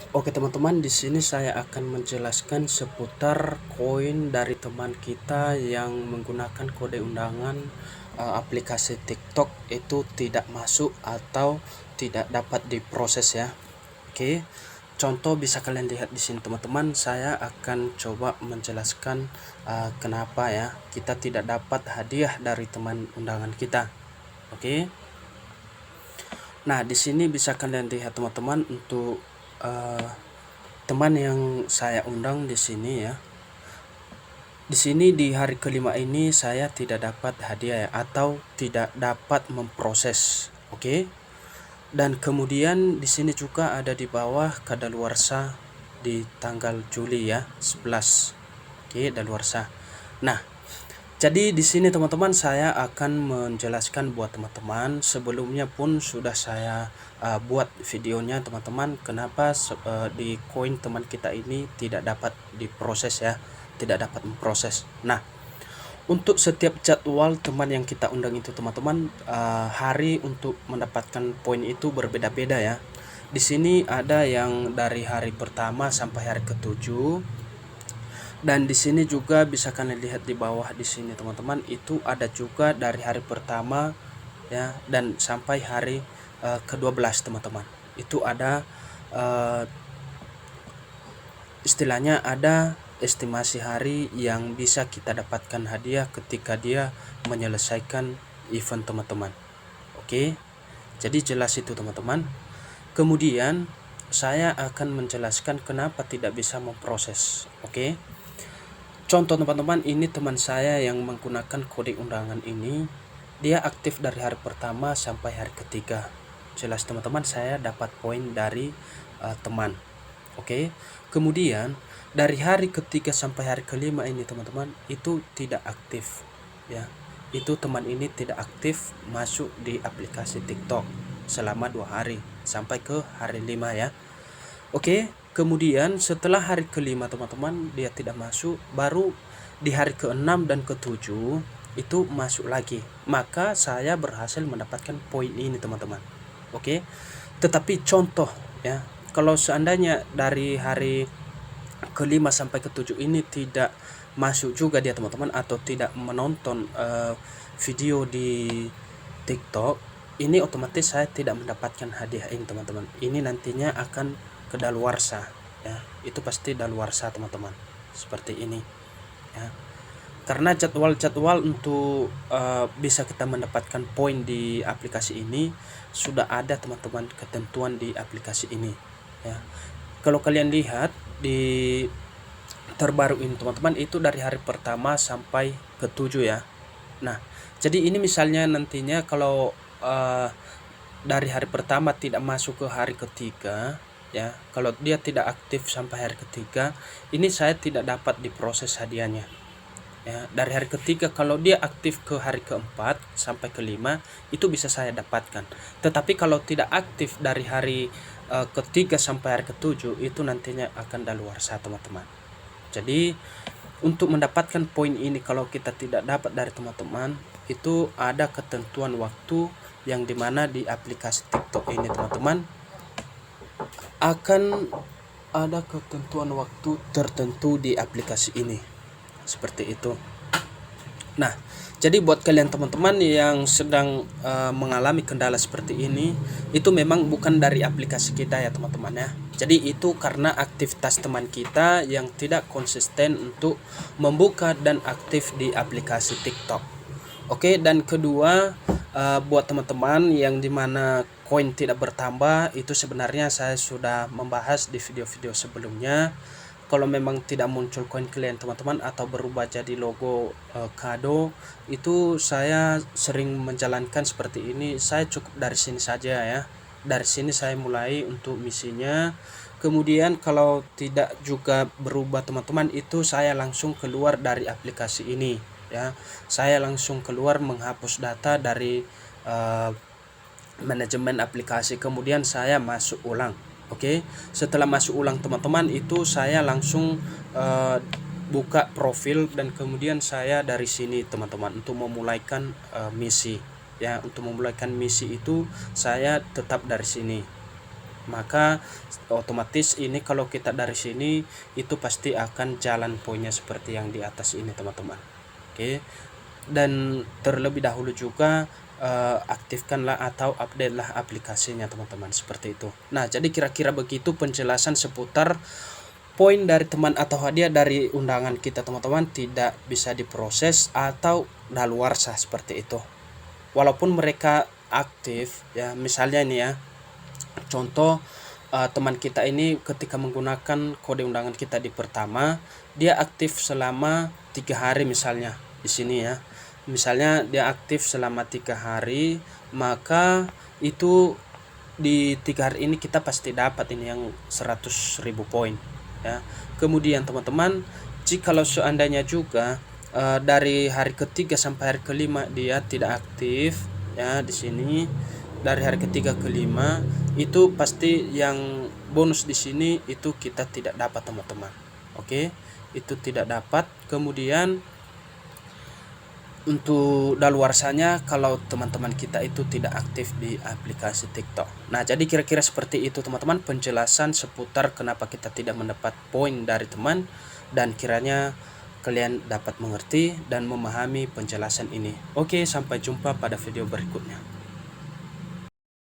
Oke teman-teman, di sini saya akan menjelaskan seputar koin dari teman kita yang menggunakan kode undangan aplikasi TikTok itu tidak masuk atau tidak dapat diproses ya. Oke. Contoh bisa kalian lihat di sini teman-teman, saya akan coba menjelaskan kenapa ya kita tidak dapat hadiah dari teman undangan kita. Oke. Nah, di sini bisa kalian lihat teman-teman untuk teman yang saya undang di sini ya. Di sini di hari kelima ini saya tidak dapat hadiah ya, atau tidak dapat memproses. Oke. Dan kemudian di sini juga ada di bawah kadaluarsa di tanggal Juli ya, 11. Oke, daluarsa. Nah, jadi di sini teman-teman saya akan menjelaskan buat teman-teman. Sebelumnya pun sudah saya buat videonya teman-teman, kenapa di koin teman kita ini tidak dapat diproses ya, tidak dapat memproses. Nah, untuk setiap jadwal teman yang kita undang itu teman-teman, hari untuk mendapatkan poin itu berbeda-beda ya. Di sini ada yang dari hari pertama sampai hari ketujuh. Dan di sini juga bisa kalian lihat di bawah di sini teman-teman, itu ada juga dari hari pertama ya dan sampai hari ke-12 teman-teman. Itu ada istilahnya ada estimasi hari yang bisa kita dapatkan hadiah ketika dia menyelesaikan event teman-teman. Oke. Jadi jelas itu teman-teman. Kemudian saya akan menjelaskan kenapa tidak bisa memproses. Oke. Contoh teman-teman, ini teman saya yang menggunakan kode undangan ini, dia aktif dari hari pertama sampai hari ketiga. Jelas teman-teman, saya dapat poin dari teman. Oke. Kemudian dari hari ketiga sampai hari kelima ini teman-teman, itu tidak aktif ya. Itu teman ini tidak aktif masuk di aplikasi TikTok selama 2 hari sampai ke hari 5 ya. Oke, kemudian setelah hari kelima teman-teman dia tidak masuk, baru di hari ke-6 dan ke-7 itu masuk lagi. Maka saya berhasil mendapatkan poin ini teman-teman. Oke. Tetapi contoh ya, kalau seandainya dari hari kelima sampai ke-7 ini tidak masuk juga dia teman-teman, atau tidak menonton video di TikTok, ini otomatis saya tidak mendapatkan hadiah ini teman-teman. Ini nantinya akan kedaluarsa ya, itu pasti daluarsa teman-teman, seperti ini ya. Karena jadwal-jadwal untuk bisa kita mendapatkan poin di aplikasi ini sudah ada teman-teman, ketentuan di aplikasi ini ya. Kalau kalian lihat di terbaru ini teman-teman, itu dari hari pertama sampai ke-7 ya. Nah, jadi ini misalnya nantinya kalau dari hari pertama tidak masuk ke hari ketiga ya, kalau dia tidak aktif sampai hari ketiga, ini saya tidak dapat diproses hadiahnya ya. Dari hari ketiga kalau dia aktif ke hari keempat sampai kelima, itu bisa saya dapatkan. Tetapi kalau tidak aktif dari hari ketiga sampai hari ketujuh, itu nantinya akan daluarsa teman-teman. Jadi untuk mendapatkan poin ini, kalau kita tidak dapat dari teman-teman, itu ada ketentuan waktu yang dimana di aplikasi TikTok ini teman-teman akan ada ketentuan waktu tertentu di aplikasi ini, seperti itu. Nah, jadi buat kalian teman-teman yang sedang mengalami kendala seperti ini, itu memang bukan dari aplikasi kita ya teman-teman ya. Jadi itu karena aktivitas teman kita yang tidak konsisten untuk membuka dan aktif di aplikasi TikTok. Oke, dan kedua, buat teman-teman yang dimana koin tidak bertambah, itu sebenarnya saya sudah membahas di video-video sebelumnya. Kalau memang tidak muncul koin kalian teman-teman, atau berubah jadi logo kado, itu saya sering menjalankan seperti ini. Saya cukup dari sini saja ya. Dari sini saya mulai untuk misinya. Kemudian kalau tidak juga berubah teman-teman, itu saya langsung keluar dari aplikasi ini ya. Saya langsung keluar, menghapus data dari manajemen aplikasi, kemudian saya masuk ulang. Oke. Setelah masuk ulang teman-teman, itu saya langsung buka profil, dan kemudian saya dari sini teman-teman untuk memulaikan misi ya. Untuk memulaikan misi itu saya tetap dari sini. maka otomatis ini kalau kita dari sini itu pasti akan jalan poinnya seperti yang di atas ini teman-teman. Oke, dan terlebih dahulu juga aktifkanlah atau update lah aplikasinya teman-teman, seperti itu. Nah, jadi kira-kira begitu penjelasan seputar poin dari teman atau hadiah dari undangan kita teman-teman, tidak bisa diproses atau daluarsa seperti itu. Walaupun mereka aktif ya, misalnya ini ya, contoh teman kita ini ketika menggunakan kode undangan kita di pertama, dia aktif selama 3 hari misalnya di sini ya. Misalnya dia aktif selama 3 hari, maka itu di 3 hari ini kita pasti dapat ini yang 100.000 poin ya. Kemudian teman-teman, jikalau seandainya juga dari hari ketiga sampai hari kelima dia tidak aktif ya, di sini dari hari ketiga ke 5 itu pasti yang bonus di sini itu kita tidak dapat teman-teman. Oke, itu tidak dapat. Kemudian untuk daluarsanya kalau teman-teman kita itu tidak aktif di aplikasi TikTok. Nah, jadi kira-kira seperti itu teman-teman penjelasan seputar kenapa kita tidak mendapat poin dari teman, dan kiranya kalian dapat mengerti dan memahami penjelasan ini. Oke, sampai jumpa pada video berikutnya.